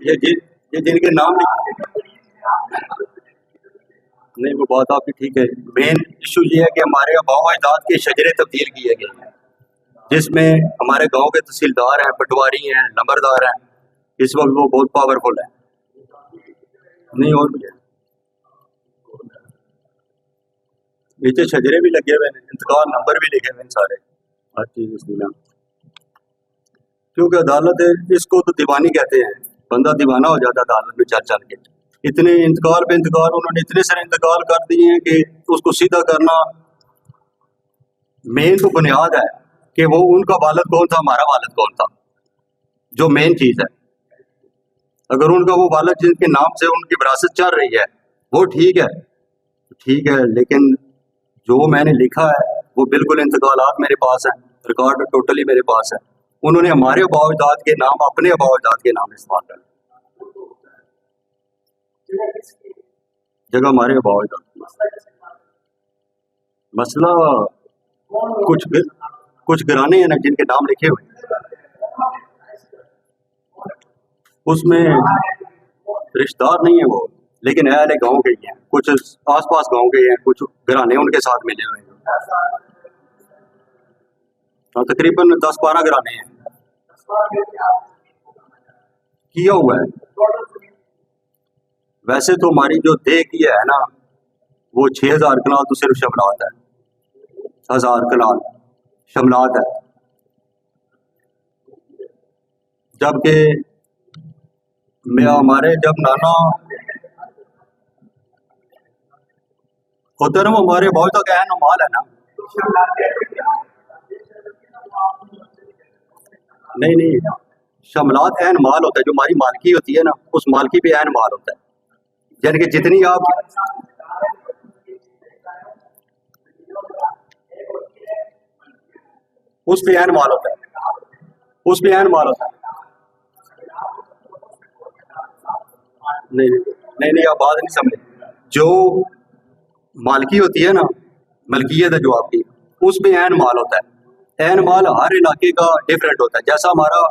ये जिनके नाम नहीं, वो बात आपकी ठीक है। मेन इशू ये है कि हमारे आबाओ अजदाद के शजरे तब्दील किए गए हैं, जिसमें हमारे गांव के तहसीलदार हैं, पटवारी हैं, नंबरदार हैं। इस वक्त वो बहुत पावरफुल है। नहीं, और भी है। नीचे शजरे भी लगे हुए हैं, इंतकाल नंबर भी लिखे हुए हैं सारे, हर चीज उसमें ना। क्योंकि अदालत है, इसको तो दीवानी कहते हैं। बंदा दीवाना हो जाता है अदालत में चल चल के। इतने इंतकाल पे इंतकाल, उन्होंने इतने सारे इंतकाल कर दिए हैं कि उसको सीधा करना मेन तो बुनियाद है कि वो उनका वालिद कौन था, हमारा वालिद कौन था, जो मेन चीज है। अगर उनका वो वालिद जिनके नाम से उनकी विरासत चल रही है वो ठीक है, लेकिन जो मैंने लिखा है वो बिल्कुल इंतकालात मेरे पास हैं, रिकॉर्ड टोटली मेरे पास है। उन्होंने हमारे आबाओ अजदाद के नाम अपने आबाओ अजदाद के नाम इस्तेमाल कर जगह हमारे आबाओ अजदाद। मसला कुछ घराने हैं ना जिनके नाम लिखे हुए, उसमें रिश्तेदार नहीं है वो, लेकिन अहले गांव के ही हैं, कुछ आसपास गांव के हैं, कुछ घराने उनके साथ मिले हुए हैं। हाँ, तकरीबन 10-12 घराने हैं किया हुआ है। वैसे तो हमारी जो देह की है ना, वो 6000 कनाल तो सिर्फ शमलात है, 1000 कनाल शमलात है। जबकि हमारे जब नाना होता है ना, वो हमारे बहुत तक अहम माल है ना। नहीं, शमलात अहम माल होता है, जो हमारी मालकी होती है ना, उस मालकी पे अहम माल होता है। यानी कि जितनी आप उस पे अहम माल होता है, उस पे अहम माल होता है। नहीं, आप बात नहीं समझे। जो मालकी होती है ना, मलकियत है जो आपकी, उसमें ऐन माल होता है। ऐन माल हर इलाके का डिफरेंट होता है। जैसा हमारा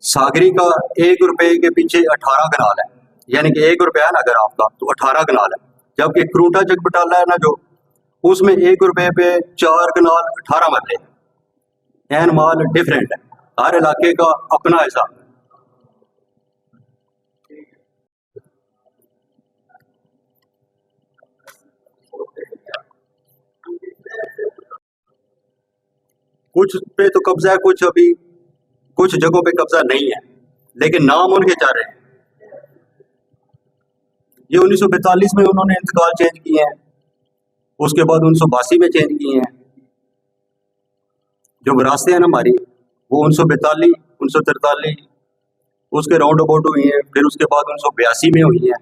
सागरी का 1 रुपए के पीछे 18 कनाल है, यानी कि 1 रुपया है ना अगर आपका, तो 18 कनाल है। जबकि क्रूटा चकबटाला है ना, जो उसमें 1 रुपए पे 4 कनाल 18 मरले। ऐन माल डिफरेंट है, हर इलाके का अपना हिसाब है। कुछ पे तो कब्जा है, कुछ अभी कुछ जगहों पे कब्जा नहीं है, लेकिन नाम उनके चाह रहे हैं। ये 1942 में उन्होंने इंतकाल चेंज किए हैं, उसके बाद 1982 में चेंज किए हैं। जो विरासतें हैं ना हमारी, वो 1942, 1943 उसके राउंड अबाउट हुई हैं, फिर उसके बाद 1982 में हुई हैं।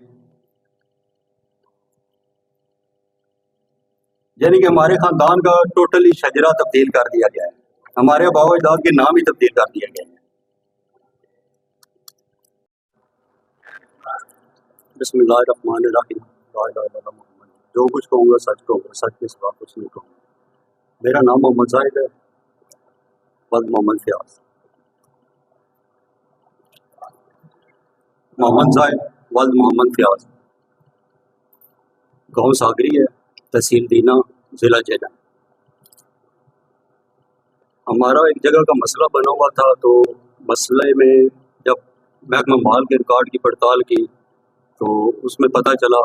यानी कि हमारे खानदान का टोटली शजरा तब्दील कर दिया गया है, हमारे आबाओ अजदाद के नाम ही तब्दील कर दिए गए हैं। बिस्मिल्लाहिर्रहमानिर्रहीम। ला इलाहा इल्लल्लाह मुहम्मद। जो कुछ कहूँगा सच कहूँगा, सच के सिवा कुछ नहीं कहूँगा। मेरा नाम मोहम्मद जाहिद है, वल्द मोहम्मद फयाज। मोहम्मद जाहिद वल्द मोहम्मद फयाज। गाँव सागरी है, तहसील दीना, जिला जेना। हमारा एक जगह का मसला बना हुआ था, तो मसले में जब महकमा माल के रिकॉर्ड की पड़ताल की, तो उसमें पता चला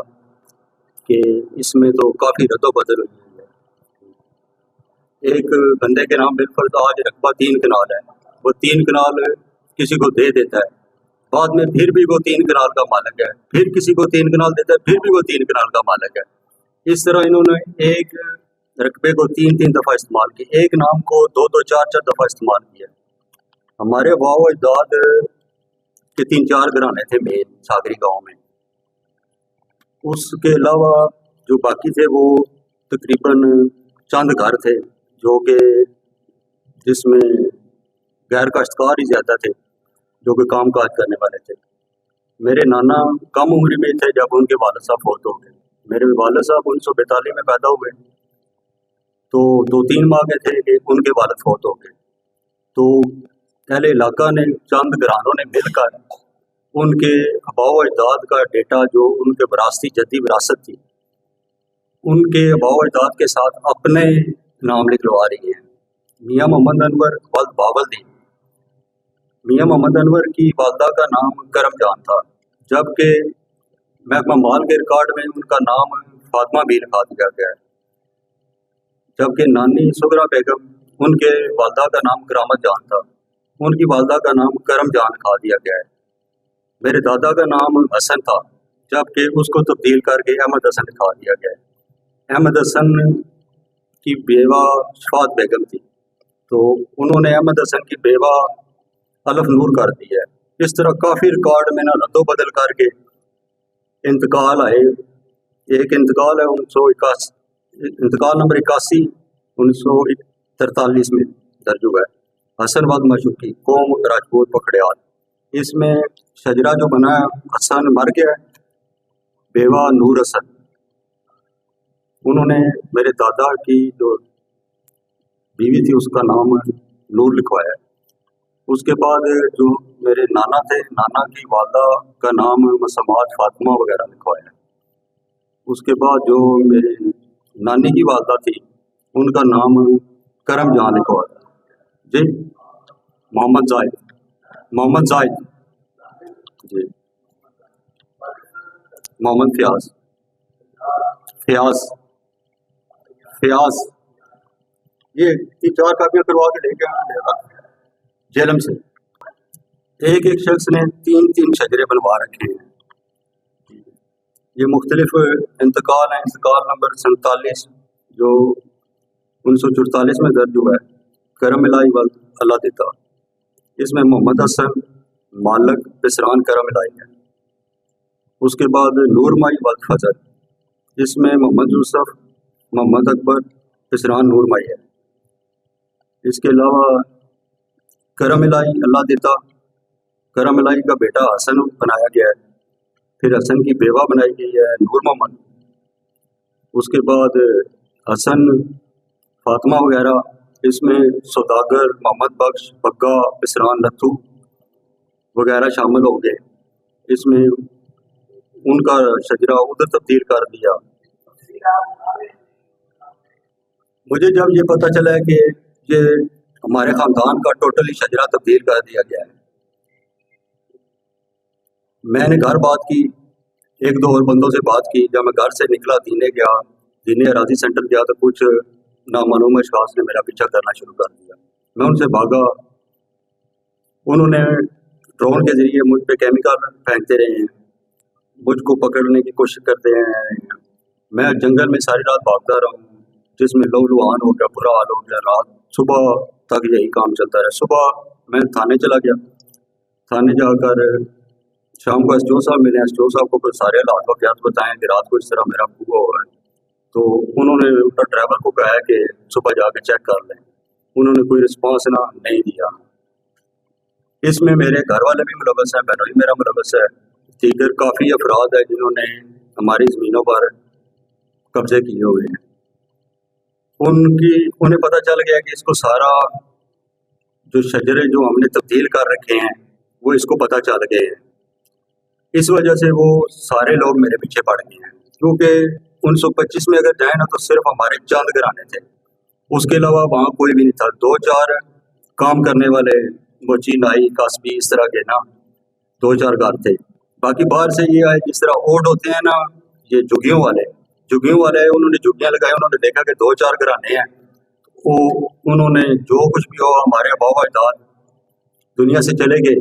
कि इसमें तो काफ़ी रद्दो-बदल हुई है। एक बंदे के नाम बिलफर्ज आज रकबा 3 कनाल है, वो 3 कनाल किसी को दे देता है, बाद में फिर भी वो 3 कनाल का मालिक है, फिर किसी को 3 कनाल देता है, फिर भी वो 3 कनाल का मालिक है। इस तरह इन्होंने एक रकबे को 3-3 दफ़ा इस्तेमाल किया, एक नाम को 2-2, 4-4 दफ़ा इस्तेमाल किया। हमारे आबाओ अजदाद के 3-4 घराने थे मेन सागरी गांव में। उसके अलावा जो बाकी थे वो तकरीबन चंद घर थे, जो कि जिसमें गैर काश्तकार ही ज़्यादा थे, जो कि काम काज करने वाले थे। मेरे नाना कम उम्र में थे जब उनके वालिद साहब फौत हो गए। मेरे वालिद साहब 1942 में पैदा हुए, तो 2-3 माह के थे कि उनके वालिद फौत हो गए। तो अहले इलाका ने, चंद घरानों ने मिलकर उनके आबाओ अजदाद का डेटा जो उनके विरासती जद्दी विरासत थी, उनके आबाओ अजदाद के साथ अपने नाम लिखवा रही हैं। मियाँ मोहम्मद अनवर वल्द बावलदी, मियाँ मोहम्मद अनवर की वालदा का नाम करम जान था, जबकि महकमा माल के रिकॉर्ड में उनका नाम फातिमा भी लिखा दिया गया है। जबकि नानी सुगरा बेगम, उनके वालदा का नाम करामत जान था, उनकी वालदा का नाम करम जान लिखा दिया गया है। मेरे दादा का नाम हसन था, जबकि उसको तब्दील करके अहमद हसन लिखा दिया गया है। अहमद हसन की बेवा शफात बेगम थी, तो उन्होंने अहमद हसन की बेवा अलफ नूर कर दी है। इस तरह काफ़ी रिकॉर्ड में ना रद्दो बदल करके इंतकाल आए। एक इंतकाल है 1981, इंतकाल नंबर 81 1943 में दर्ज हुआ है। हसन वद मशूकी, कौम राजपूत पखड़ियाल। इसमें शजरा जो बना है, हसन मर गया, बेवा नूर हसन, उन्होंने मेरे दादा की जो बीवी थी उसका नाम नूर लिखवाया। उसके बाद जो मेरे नाना थे, नाना की वालदा का नाम मसमात फातिमा वगैरह लिखवाया। उसके बाद जो मेरी नानी की वालदा थी उनका नाम करम जान लिखवाया जी। मोहम्मद जाहिद जी, मोहम्मद फयाज। ये 3-4 कापियाँ करवा के लेके आया जेलम से। एक एक शख्स ने 3-3 शजरे बनवा रखे हैं। ये मुख्तलिफ इंतकाल हैं। इंतकाल नंबर 47 जो 1944 में दर्ज हुआ है, करम इलाही वल्द अल्लाह देता। इसमें मोहम्मद हसन मालक पिसरान करम इलाही है। उसके बाद नूर माई वल्द फजल, इसमें मोहम्मद यूसुफ मोहम्मद अकबर पिसरान नूर माई है। इसके अलावा करम इलाही अल्लाह देता, करम इलाही का बेटा हसन बनाया गया है। फिर हसन की बेवा बनाई गई है नूर मोहम्मद। उसके बाद हसन फातिमा वगैरह, इसमें सौदागर मोहम्मद बख्श बग्गा पिसरान नथू वगैरह शामिल हो गए। इसमें उनका शजरा उधर तब्दील कर दिया। मुझे जब ये पता चला है कि ये हमारे ख़ानदान का टोटली शजरा तब्दील कर दिया गया है, मैंने घर बात की, 1-2 और बंदों से बात की। जब मैं घर से निकला, दीने गया, दीने अराजी सेंटर गया, तो कुछ नामालूम अशखास ने मेरा पीछा करना शुरू कर दिया। मैं उनसे भागा। उन्होंने ड्रोन के ज़रिए मुझ पे केमिकल फेंकते रहे हैं, मुझको पकड़ने की कोशिश करते हैं। मैं जंगल में सारी रात भागता रहा हूँ, जिसमें लहूलुहान हो गया, बुरा हाल हो गया। रात सुबह तक यही काम चलता रहा। सुबह मैं थाने चला गया। थाने जाकर शाम को एसडीओ साहब मिले। एसडीओ साहब को सारे हालात वाक़यात बताएं कि रात को इस तरह मेरा हुआ हुआ है। तो उन्होंने उनका ड्राइवर को कहा कि सुबह जाके चेक कर लें। उन्होंने कोई रिस्पॉन्स नहीं दिया। इसमें मेरे घर वाले भी मुलव्वस हैं, बहनोई मेरा मुलव्वस है। दीगर काफ़ी अफराद है जिन्होंने हमारी ज़मीनों पर कब्जे किए हुए हैं। उन्हें पता चल गया कि इसको सारा जो शजरे जो हमने तब्दील कर रखे हैं वो इसको पता चल गए हैं। इस वजह से वो सारे लोग मेरे पीछे पड़ गए हैं, क्योंकि 1925 में अगर जाए ना तो सिर्फ हमारे चंद घराने थे, उसके अलावा वहाँ कोई भी नहीं था। 2-4 काम करने वाले मोची नाई कासबी इस तरह के ना 2-4 घर थे। बाकी बाहर से ये आए, जिस तरह ओड होते हैं ना, ये झुग्गियों वाले उन्होंने झुग्गियाँ लगाई। उन्होंने देखा कि 2-4 घराने हैं, वो उन्होंने जो कुछ भी हो, हमारे आबाओ अजदाद दुनिया से चले गए।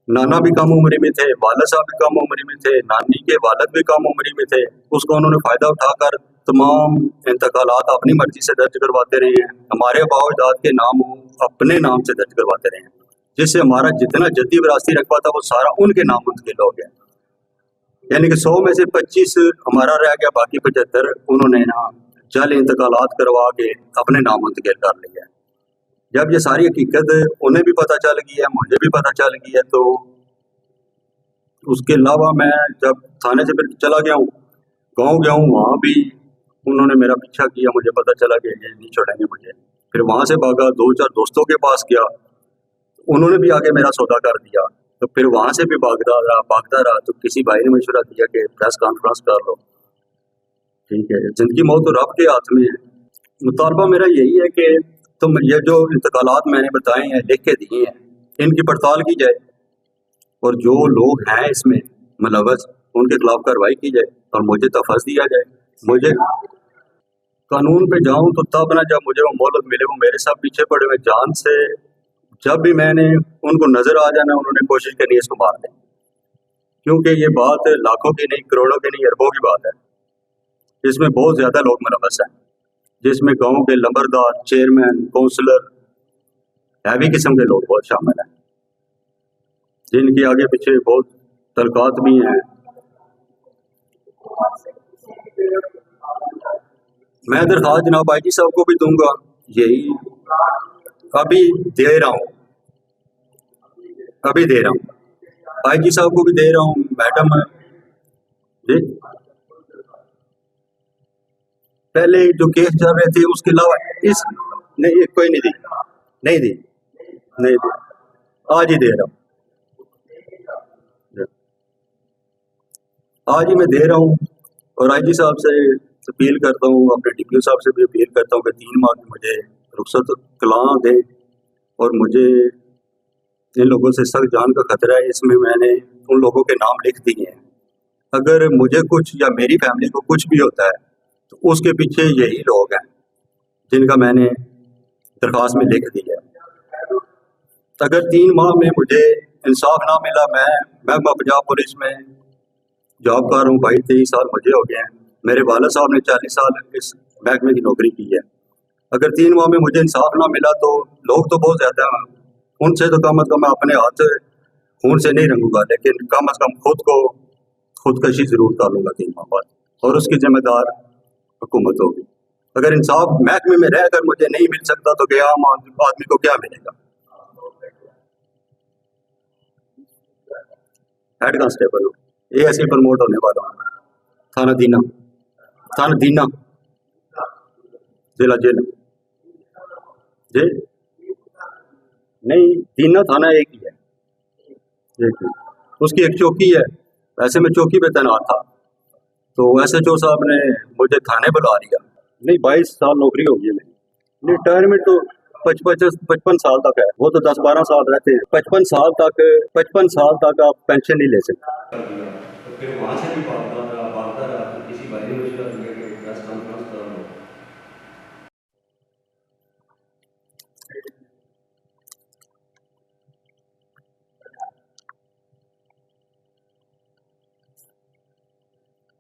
नाना भी कम उम्र में थे, वालद साहब भी कम उम्र में थे, नानी के वालद भी कम उम्र में थे। उसका उन्होंने फ़ायदा उठाकर तमाम इंतकालात अपनी मर्जी से दर्ज करवाते रहे हैं। हमारे आबाओ अजदाद के नाम अपने नाम से दर्ज करवाते रहे हैं, जिससे हमारा जितना जद्दी विरासती रकबा था वो सारा उनके नाम मुंतकिल हो गया। यानी कि 100 में से 25 हमारा रह गया, बाकी 75 उन्होंने ना जाली इंतकालात करवा के अपने नाम मुंतकिल कर लिया। जब ये सारी हकीकत उन्हें भी पता चल गई है, मुझे भी पता चल गई है, तो उसके अलावा मैं जब थाने से फिर चला गया हूँ, गाँव गया हूँ, वहाँ भी उन्होंने मेरा पीछा किया। मुझे पता चला कि ये नहीं छोड़ेंगे मुझे। फिर वहाँ से भागा, 2-4 दोस्तों के पास गया, उन्होंने भी आगे मेरा सौदा कर दिया। तो फिर वहाँ से भी भागता रहा तो किसी भाई ने मशवरा दिया कि प्रेस कॉन्फ्रेंस कर लो। ठीक है, जिंदगी मौत तो रब के हाथ में है। मुतालबा मेरा यही है कि तुम ये जो इंतकालात मैंने बताए हैं, लिख के दिए हैं, इनकी पड़ताल की जाए और जो लोग हैं इसमें मुलव्वस उनके खिलाफ कार्रवाई की जाए और मुझे तफज़ दिया जाए। मुझे कानून पे जाऊं तो तब ना जब मुझे वो मोहलत मिले। वो मेरे साथ पीछे पड़े हुए जान से, जब भी मैंने उनको नजर आ जाना उन्होंने कोशिश करनी है इसको मार दें, क्योंकि ये बात लाखों की नहीं, करोड़ों की नहीं, अरबों की बात है। इसमें बहुत ज्यादा लोग मुलव्वस हैं, जिसमें गांव के लंबरदार, चेयरमैन, काउंसलर, हैवी किस्म के लोग बहुत शामिल हैं, जिनकी आगे पीछे बहुत तलकात भी हैं। मैं दरख्वास्त जनाब आई जी साहब को भी दूंगा, यही अभी दे रहा हूँ, अभी दे रहा हूँ, आई जी साहब को भी दे रहा हूँ। मैडम जी, पहले जो केस चल रहे थे उसके अलावा इस नहीं, कोई नहीं दी, नहीं दी, नहीं दी, आज ही दे रहा हूँ, आज ही मैं दे रहा हूँ। और आई जी साहब से अपील करता हूँ, अपने DPO साहब से भी अपील करता हूँ कि 3 माह की मुझे रुख्सत कलां दें। और मुझे इन लोगों से सख्त जान का खतरा है, इसमें मैंने उन लोगों के नाम लिख दिए हैं। अगर मुझे कुछ या मेरी फैमिली को कुछ भी होता है तो उसके पीछे यही लोग हैं जिनका मैंने दरख्वास्त में लिख दिया है। अगर 3 माह में मुझे इंसाफ ना मिला, मैं पंजाब पुलिस में जॉब कर रहा हूँ, 22-23 साल मुझे हो गए हैं। मेरे वाला साहब ने 40 साल इस महकमे की नौकरी की है। अगर 3 माह में मुझे इंसाफ ना मिला तो लोग तो बहुत ज़्यादा हैं, उनसे तो कम अज़ कम मैं अपने हाथ खून से नहीं रंगूंगा, लेकिन कम अज़ कम खुद को खुदकशी ज़रूर कर लूँगा 3 माह बाद, और उसकी जिम्मेदार हुकूमत होगी। अगर इंसाफ महकमे में रहकर मुझे नहीं मिल सकता तो क्या आम आदमी को क्या मिलेगा? हेड कांस्टेबल हूँ, ASI प्रमोट होने वाला हूँ, थाना दीना, जिला जेल जी, नहीं दीना थाना एक ही है, एक ही। उसकी एक चौकी है, वैसे मैं चौकी पे तैनात था तो SHO साहब ने मुझे थाने बुला लिया। नहीं, 22 साल नौकरी होगी है मेरी। रिटायरमेंट तो 55 साल तक है, वो तो 10-12 साल रहते हैं। 55 साल तक आप पेंशन नहीं ले सकते। तो फिर वहाँ से भी